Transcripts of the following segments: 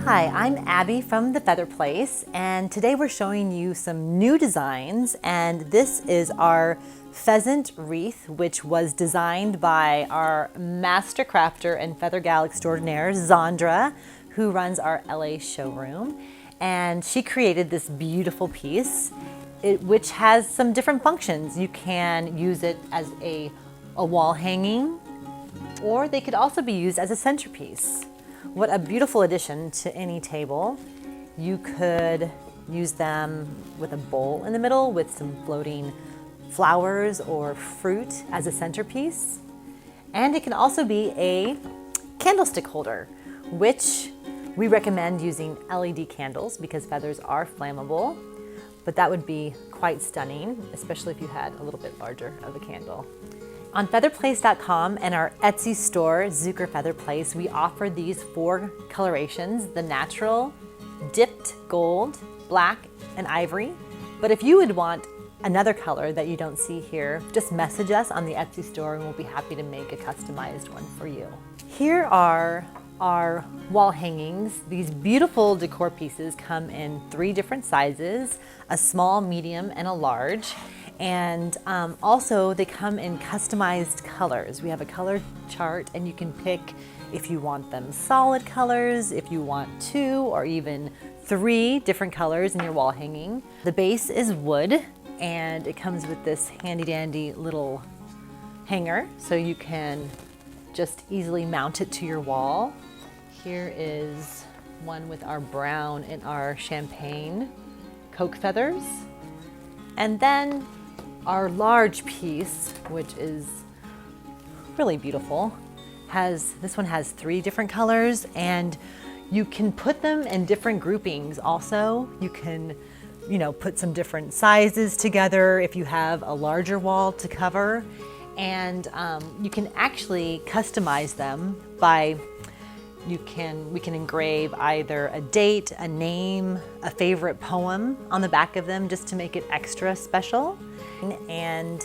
Hi, I'm Abby from The Feather Place, and today we're showing you some new designs, and this is our Pheasant Wreath, which was designed by our master crafter and feather gal extraordinaire, Zandra, who runs our LA showroom. And she created this beautiful piece, which has some different functions. You can use it as a wall hanging, or they could also be used as a centerpiece. What a beautiful addition to any table. You could use them with a bowl in the middle with some floating flowers or fruit as a centerpiece. And it can also be a candlestick holder, which we recommend using LED candles because feathers are flammable, but that would be quite stunning, especially if you had a little bit larger of a candle. On featherplace.com and our Etsy store, Zucker Feather Place, we offer these 4 colorations: the natural, dipped gold, black, and ivory. But if you would want another color that you don't see here, just message us on the Etsy store and we'll be happy to make a customized one for you. Here are our wall hangings. These beautiful decor pieces come in 3 different sizes: a small, medium, and a large. And also they come in customized colors. We have a color chart and you can pick if you want them solid colors, if you want 2 or even 3 different colors in your wall hanging. The base is wood and it comes with this handy dandy little hanger so you can just easily mount it to your wall. Here is one with our brown and our champagne Coque feathers. And then our large piece, which is really beautiful, this one has 3 different colors, and you can put them in different groupings also. You can, put some different sizes together if you have a larger wall to cover, and you can actually customize them by we can engrave either a date, a name, a favorite poem on the back of them just to make it extra special. And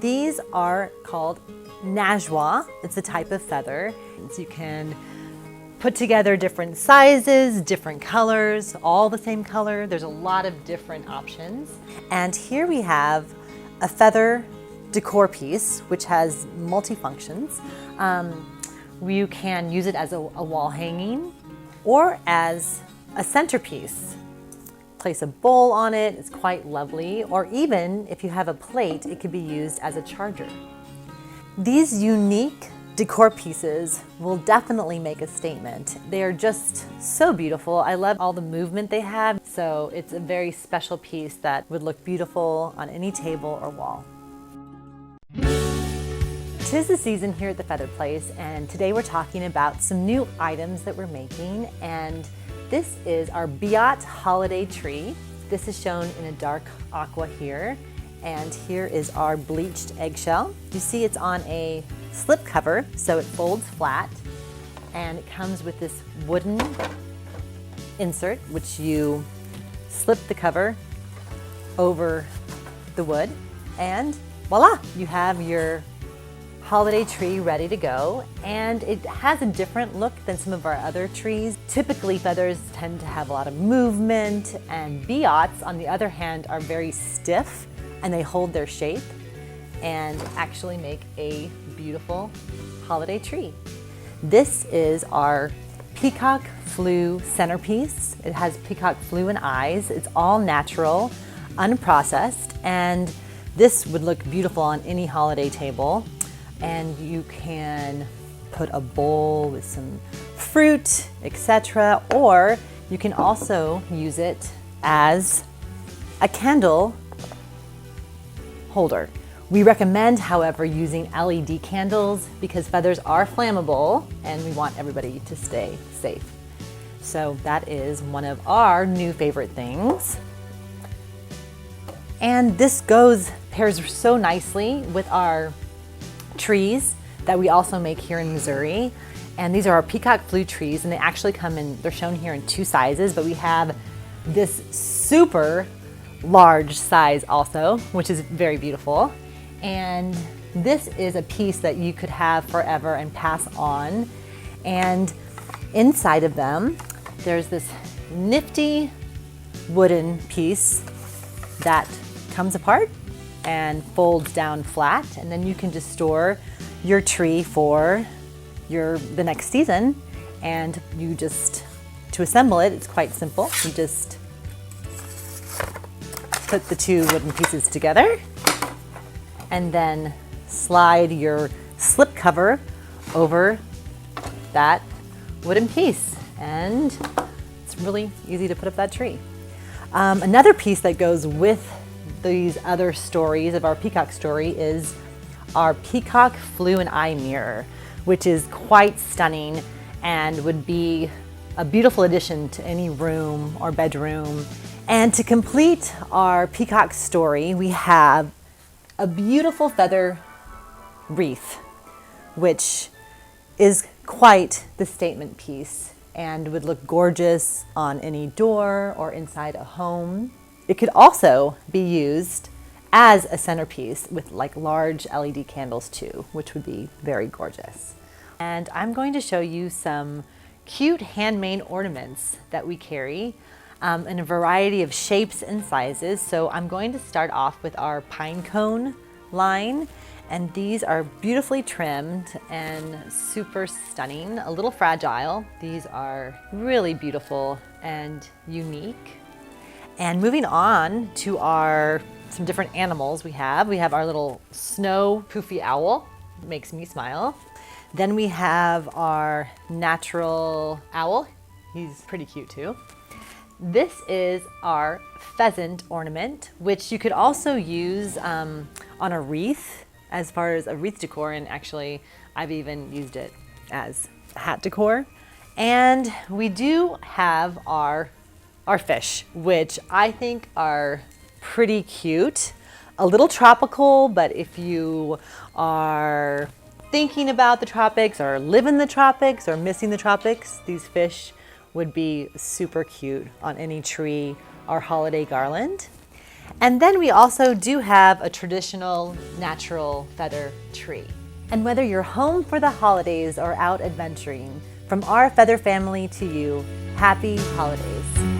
these are called Nagoire. It's a type of feather. So you can put together different sizes, different colors, all the same color. There's a lot of different options. And here we have a feather decor piece, which has multi-functions. You can use it as a wall hanging or as a centerpiece. Place a bowl on it, it's quite lovely, or even if you have a plate, it could be used as a charger. These unique decor pieces will definitely make a statement. They are just so beautiful. I love all the movement they have, so it's a very special piece that would look beautiful on any table or wall. 'Tis the season here at the Feather Place, and today we're talking about some new items that we're making, and this is our Biot holiday tree. This is shown in a dark aqua here, and here is our bleached eggshell. You see it's on a slip cover, so it folds flat, and it comes with this wooden insert, which you slip the cover over the wood, and voila, you have your holiday tree ready to go. And it has a different look than some of our other trees. Typically feathers tend to have a lot of movement, and Biots on the other hand are very stiff and they hold their shape and actually make a beautiful holiday tree. This is our Peacock Flu Centerpiece. It has peacock flu and eyes. It's all natural, unprocessed, and this would look beautiful on any holiday table. And you can put a bowl with some fruit, etc. Or you can also use it as a candle holder. We recommend, however, using LED candles because feathers are flammable and we want everybody to stay safe. So that is one of our new favorite things. And this pairs so nicely with our trees that we also make here in Missouri. And these are our Peacock Flu trees, and they actually they're shown here in 2 sizes, but we have this super large size also, which is very beautiful. And this is a piece that you could have forever and pass on. And inside of them, there's this nifty wooden piece that comes apart and folds down flat, and then you can just store your tree for the next season. And to assemble it, it's quite simple. You just put the two wooden pieces together and then slide your slip cover over that wooden piece, and it's really easy to put up that tree. Another piece that goes with these other stories of our peacock story is our Peacock Flu Mirror, which is quite stunning and would be a beautiful addition to any room or bedroom. And to complete our peacock story, we have a beautiful feather wreath, which is quite the statement piece and would look gorgeous on any door or inside a home. It could also be used as a centerpiece with like large LED candles too, which would be very gorgeous. And I'm going to show you some cute handmade ornaments that we carry in a variety of shapes and sizes. So I'm going to start off with our Pinecone line, and these are beautifully trimmed and super stunning, a little fragile. These are really beautiful and unique. And moving on to some different animals we have our little snow poofy owl, makes me smile. Then we have our natural owl, he's pretty cute too. This is our pheasant ornament, which you could also use on a wreath as far as a wreath decor, and actually I've even used it as hat decor. And we do have our fish, which I think are pretty cute, a little tropical, but if you are thinking about the tropics or live in the tropics or missing the tropics, these fish would be super cute on any tree or holiday garland. And then we also do have a traditional natural feather tree. And whether you're home for the holidays or out adventuring, from our feather family to you, happy holidays.